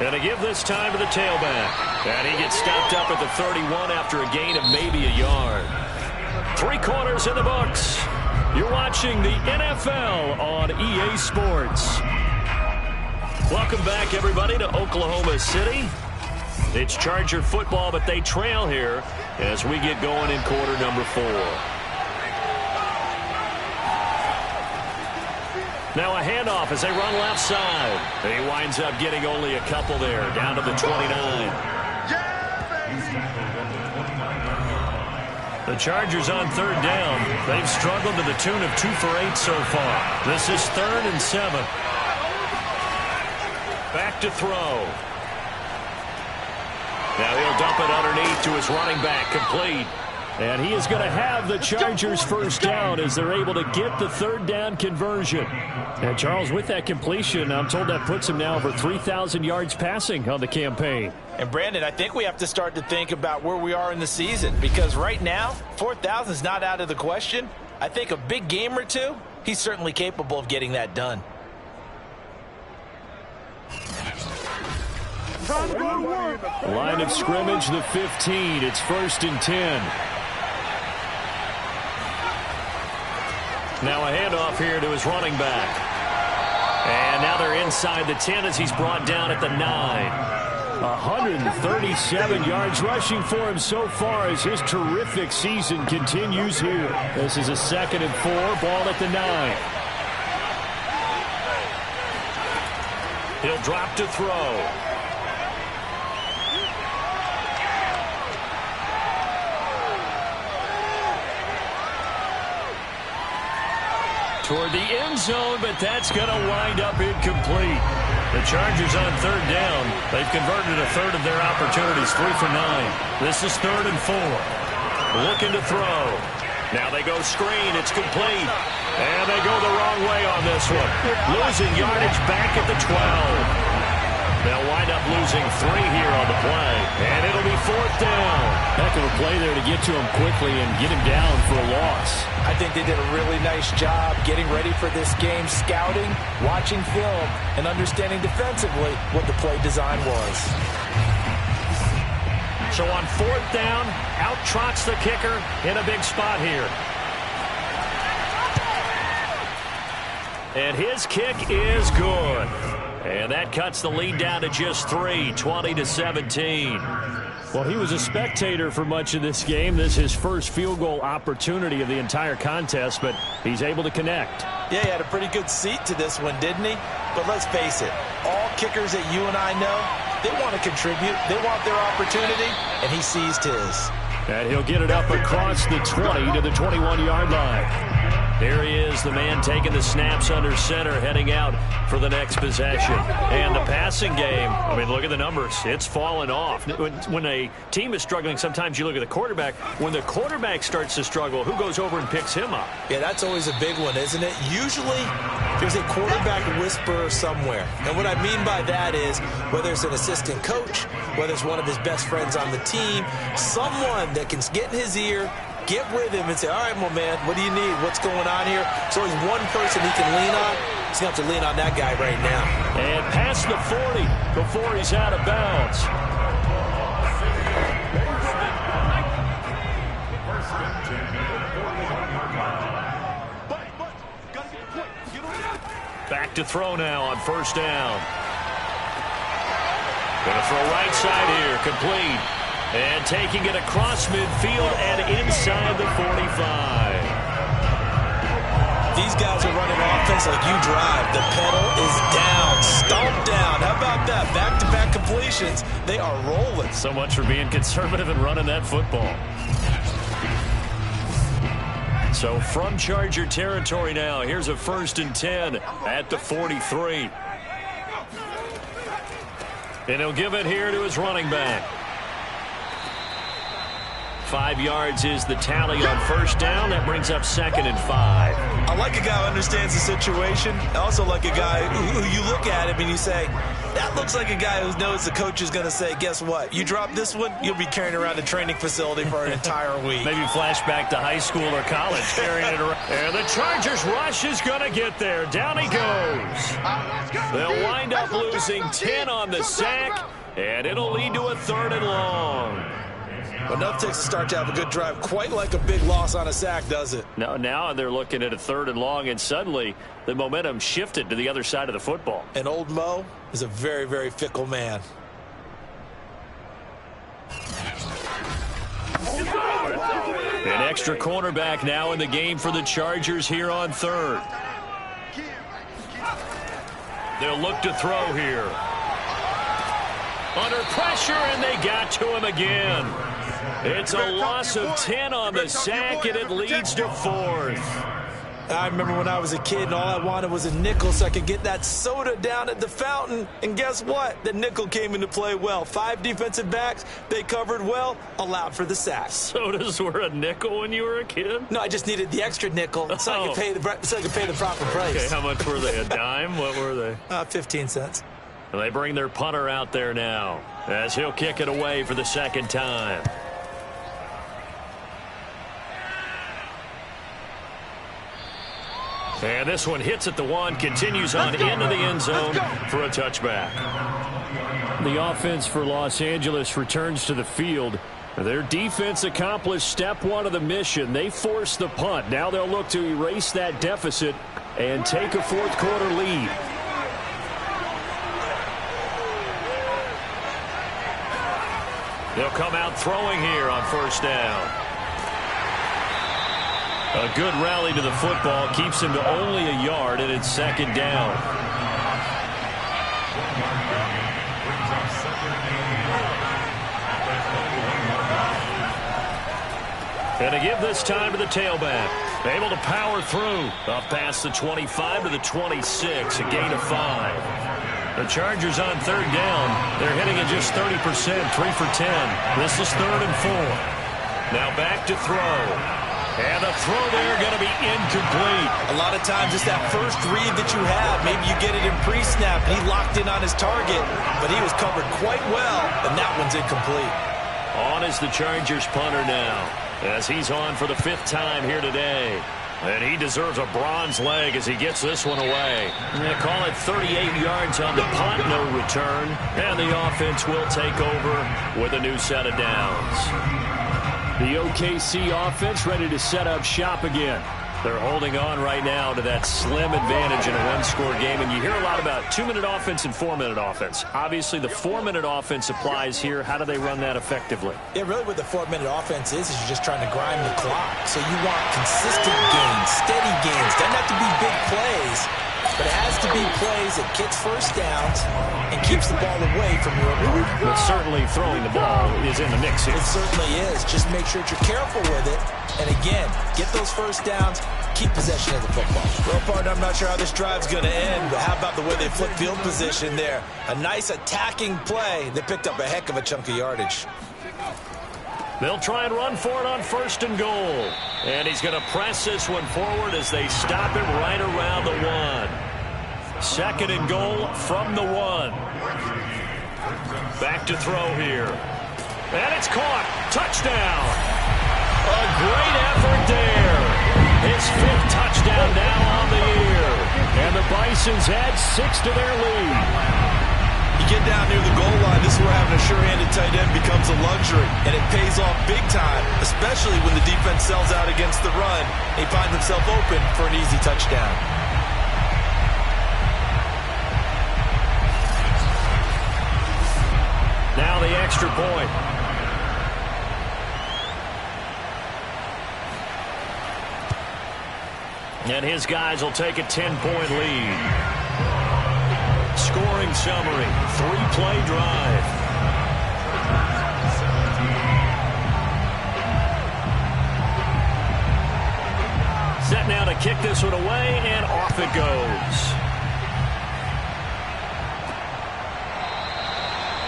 And to give this time to the tailback. And he gets stopped up at the 31 after a gain of maybe a yard. 3 quarters in the books. You're watching the NFL on EA Sports. Welcome back, everybody, to Oklahoma City. It's Charger football, but they trail here as we get going in quarter number 4. Now a handoff as they run left side. He winds up getting only a couple there, down to the 29. The Chargers on third down. They've struggled to the tune of 2 for 8 so far. This is 3rd and 7. Back to throw. Now he'll dump it underneath to his running back, complete. And he is going to have the Chargers first down as they're able to get the third down conversion. And Charles, with that completion, I'm told that puts him now over 3,000 yards passing on the campaign. And Brandon, I think we have to start to think about where we are in the season, because right now 4,000 is not out of the question. I think a big game or two, he's certainly capable of getting that done. Line of scrimmage, the 15. It's 1st and 10. Now a handoff here to his running back. And now they're inside the 10 as he's brought down at the 9. 137 yards rushing for him so far as his terrific season continues here. This is a 2nd and 4, ball at the 9. He'll drop to throw. Toward the end zone, but that's going to wind up incomplete. The Chargers on 3rd down. They've converted a third of their opportunities, 3 for 9. This is 3rd and 4. Looking to throw. Now they go screen. It's complete. And they go the wrong way on this one. Losing yardage back at the 12. They'll wind up losing 3 here on the play. And it'll be 4th down. Heck of a play there to get to him quickly and get him down for a loss. I think they did a really nice job getting ready for this game, scouting, watching film, and understanding defensively what the play design was. So on 4th down, out trots the kicker in a big spot here. And his kick is good. And that cuts the lead down to just 3, 20-17. Well, he was a spectator for much of this game. This is his first field goal opportunity of the entire contest, but he's able to connect. Yeah, he had a pretty good seat to this one, didn't he? But let's face it, all kickers that you and I know, they want to contribute. They want their opportunity, and he seized his. And he'll get it up across the 20 to the 21-yard line. Here he is, the man taking the snaps under center, heading out for the next possession. And the passing game, I mean, look at the numbers. It's fallen off. When a team is struggling, sometimes you look at the quarterback. When the quarterback starts to struggle, who goes over and picks him up? Yeah, that's always a big one, isn't it? Usually, there's a quarterback whisperer somewhere. And what I mean by that is, whether it's an assistant coach, whether it's one of his best friends on the team, someone that can get in his ear, get with him and say, all right, my man, what do you need? What's going on here? So he's one person he can lean on. He's going to have to lean on that guy right now. And past the 40 before he's out of bounds. Back to throw now on 1st down. Going to throw right side here, complete. And taking it across midfield and inside the 45. These guys are running offense like you drive. The pedal is down, stomped down. How about that? Back-to-back completions. They are rolling. So much for being conservative and running that football. So from Charger territory now, here's a 1st and 10 at the 43. And he'll give it here to his running back. 5 yards is the tally on 1st down. That brings up 2nd and 5. I like a guy who understands the situation. I also like a guy who you look at him and you say, that looks like a guy who knows the coach is going to say, guess what? You drop this one, you'll be carrying around the training facility for an entire week. Maybe flashback to high school or college, carrying it around. And the Chargers rush is going to get there. Down he goes. They'll wind up losing 10 on the sack, and it'll lead to a 3rd and long. Enough takes to start to have a good drive. Quite like a big loss on a sack, does it? Now they're looking at a 3rd and long, and suddenly the momentum shifted to the other side of the football. And old Mo is a very, very fickle man. An extra cornerback now in the game for the Chargers here on 3rd. They'll look to throw here. Under pressure, and they got to him again. It's a loss of 10 on the sack, and it leads to 4th. I remember when I was a kid and all I wanted was a nickel so I could get that soda down at the fountain. And guess what? The nickel came into play well. 5 defensive backs, they covered well, allowed for the sack. Sodas were a nickel when you were a kid? No, I just needed the extra nickel so I could pay the proper price. Okay, how much were they? A dime? What were they? 15 cents. And they bring their punter out there now as he'll kick it away for the 2nd time. And this one hits at the 1, continues on into the end zone for a touchback. The offense for Los Angeles returns to the field. Their defense accomplished step 1 of the mission. They forced the punt. Now they'll look to erase that deficit and take a 4th quarter lead. They'll come out throwing here on first down. A good rally to the football keeps him to only a yard, and it's second down. And to give this time to the tailback. Able to power through. Up past the 25 to the 26, a gain of 5. The Chargers on third down. They're hitting at just 30%, 3 for 10. This is 3rd and 4. Now back to throw. And the throw there going to be incomplete. A lot of times it's that first read that you have. Maybe you get it in pre-snap. He locked in on his target, but he was covered quite well, and that one's incomplete. On is the Chargers punter now, as he's on for the 5th time here today. And he deserves a bronze leg as he gets this one away. They call it 38 yards on the punt, no return. And the offense will take over with a new set of downs. The OKC offense ready to set up shop again. They're holding on right now to that slim advantage in a one-score game. And you hear a lot about 2-minute offense and 4-minute offense. Obviously, the 4-minute offense applies here. How do they run that effectively? Yeah, really what the 4-minute offense is you're just trying to grind the clock. So you want consistent gains, steady gains. Doesn't have to be big plays, but it has to be plays that gets first downs and keeps the ball away from your opponent. But certainly throwing the ball is in the mix here. It certainly is. Just make sure that you're careful with it. And again, get those first downs, keep possession of the football. Well, partner, I'm not sure how this drive's going to end, but how about the way they flip field position there? A nice attacking play. They picked up a heck of a chunk of yardage. They'll try and run for it on 1st and goal. And he's going to press this one forward as they stop him right around the 1. 2nd and goal from the 1. Back to throw here. And it's caught. Touchdown. A great effort there. His 5th touchdown now on the year. And the Bisons add 6 to their lead. You get down near the goal line, this is where having a sure-handed tight end becomes a luxury. And it pays off big time, especially when the defense sells out against the run. He finds himself open for an easy touchdown. Now the extra point. And his guys will take a 10-point lead. Scoring summary, 3-play drive. Set now to kick this one away, and off it goes.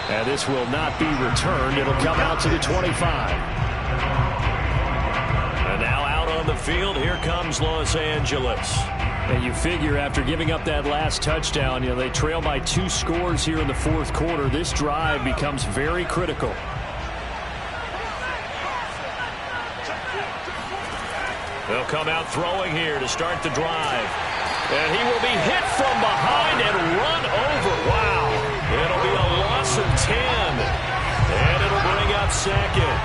And this will not be returned. It'll come out to the 25. And now out on the field, here comes Los Angeles. And you figure after giving up that last touchdown, they trail by 2 scores here in the 4th quarter. This drive becomes very critical. They'll come out throwing here to start the drive. And he will be hit from behind and run over. Wow. It'll be a loss of 10. And it'll bring up 2nd.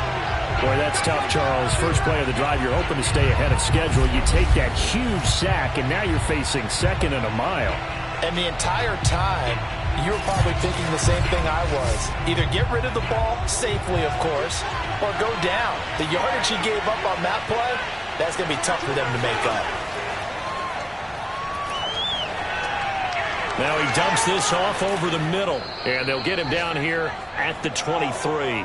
Boy, that's tough, Charles. First play of the drive, you're hoping to stay ahead of schedule. You take that huge sack, and now you're facing 2nd and a mile. And the entire time, you were probably thinking the same thing I was. Either get rid of the ball, safely, of course, or go down. The yardage he gave up on that play, that's going to be tough for them to make up. Now he dumps this off over the middle, and they'll get him down here at the 23.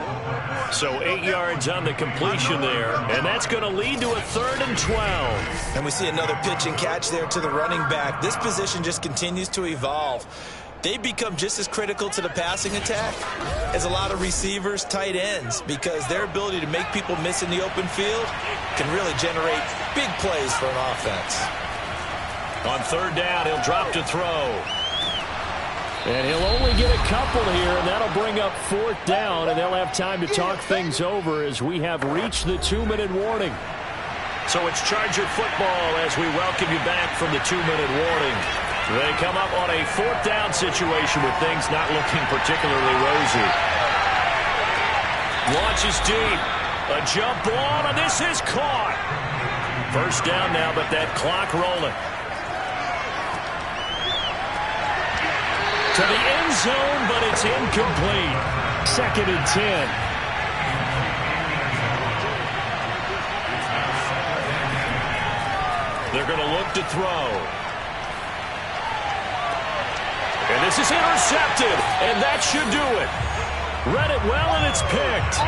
So 8 yards on the completion there, and that's going to lead to a 3rd and 12. And we see another pitch and catch there to the running back. This position just continues to evolve. They become just as critical to the passing attack as a lot of receivers, tight ends, because their ability to make people miss in the open field can really generate big plays for an offense. On 3rd down, he'll drop to throw. And he'll only get a couple here, and that'll bring up 4th down, and they'll have time to talk things over as we have reached the 2-minute warning. So it's Charger football as we welcome you back from the 2-minute warning. They come up on a 4th down situation with things not looking particularly rosy. Launches deep. A jump ball, and this is caught. 1st down now, but that clock rolling. To the end zone, but it's incomplete. 2nd and 10. They're going to look to throw. And this is intercepted, and that should do it. Read it well, and it's picked.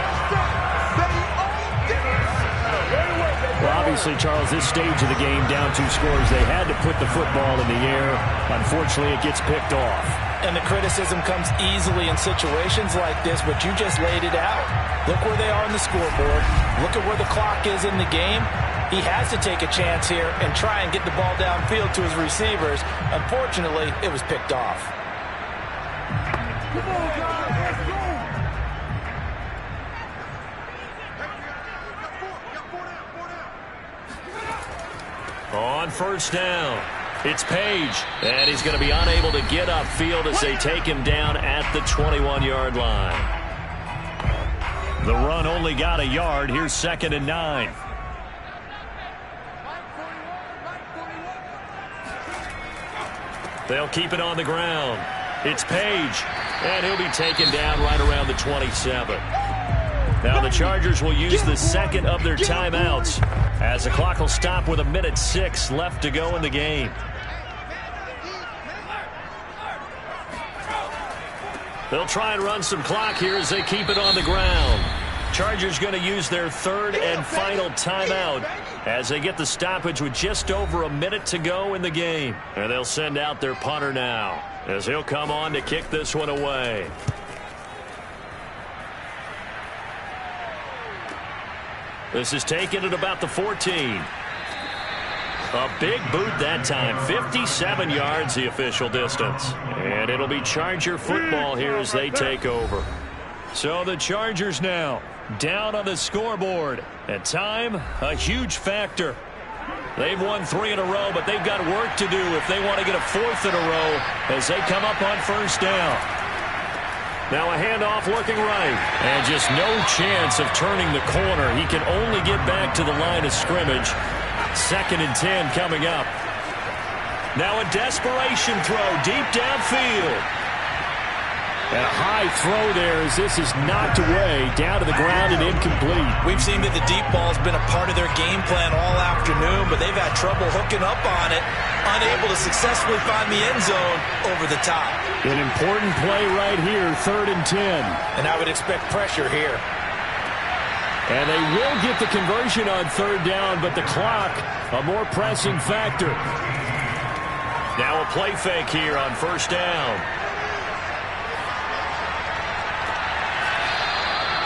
Well, obviously, Charles, this stage of the game, down 2 scores, they had to put the football in the air. Unfortunately, it gets picked off. And the criticism comes easily in situations like this, but you just laid it out. Look where they are on the scoreboard. Look at where the clock is in the game. He has to take a chance here and try and get the ball downfield to his receivers. Unfortunately, it was picked off. Come on, guys, let's go! On first down, it's Page, and he's going to be unable to get upfield as they take him down at the 21-yard line. The run only got a yard. Here's 2nd and 9. They'll keep it on the ground. It's Page, and he'll be taken down right around the 27. Now the Chargers will use the second of their timeouts as the clock will stop with 1:06 left to go in the game. They'll try and run some clock here as they keep it on the ground. Chargers going to use their 3rd and final timeout as they get the stoppage with just over a minute to go in the game. And they'll send out their punter now as he'll come on to kick this one away. This is taken at about the 14. A big boot that time. 57 yards the official distance. And it'll be Charger football here as they take over. So the Chargers now down on the scoreboard. At time, a huge factor. They've won 3 in a row, but they've got work to do if they want to get a 4th in a row as they come up on first down. Now a handoff looking right. And just no chance of turning the corner. He can only get back to the line of scrimmage. 2nd and 10 coming up. Now a desperation throw deep downfield. And a high throw there as this is knocked away, down to the ground and incomplete. We've seen that the deep ball has been a part of their game plan all afternoon, but they've had trouble hooking up on it, unable to successfully find the end zone over the top. An important play right here, 3rd and 10. And I would expect pressure here. And they will get the conversion on 3rd down, but the clock, a more pressing factor. Now a play fake here on first down.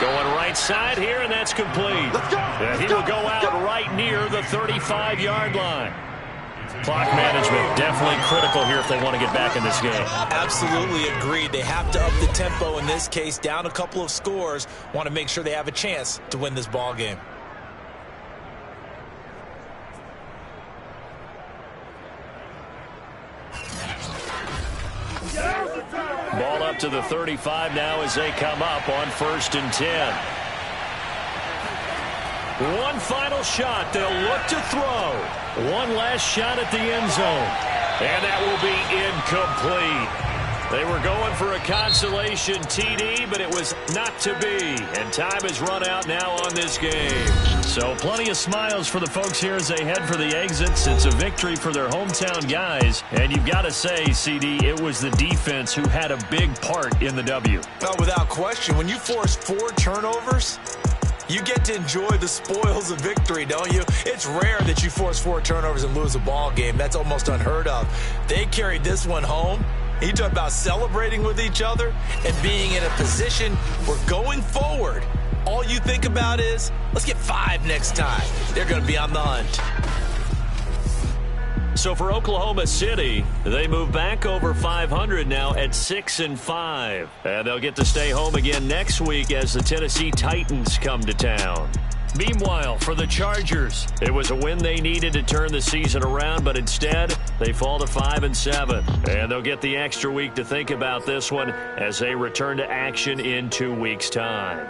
Going right side here, and that's complete. And he will go out right near the 35-yard line. Clock management definitely critical here if they want to get back in this game. Absolutely agreed. They have to up the tempo in this case, down a couple of scores. Want to make sure they have a chance to win this ball game. Ball up to the 35 now as they come up on 1st and 10. One final shot. They'll look to throw. One last shot at the end zone. And that will be incomplete. They were going for a consolation TD, but it was not to be. And time has run out now on this game. So plenty of smiles for the folks here as they head for the exits. It's a victory for their hometown guys. And you've got to say, CD, it was the defense who had a big part in the W. Well, without question, when you force 4 turnovers, you get to enjoy the spoils of victory, don't you? It's rare that you force 4 turnovers and lose a ball game. That's almost unheard of. They carried this one home. You talk about celebrating with each other and being in a position where going forward, all you think about is, let's get 5 next time. They're going to be on the hunt. So for Oklahoma City, they move back over 500 now at 6-5. And they'll get to stay home again next week as the Tennessee Titans come to town. Meanwhile, for the Chargers, it was a win they needed to turn the season around, but instead, they fall to 5-7. And they'll get the extra week to think about this one as they return to action in 2 weeks' time.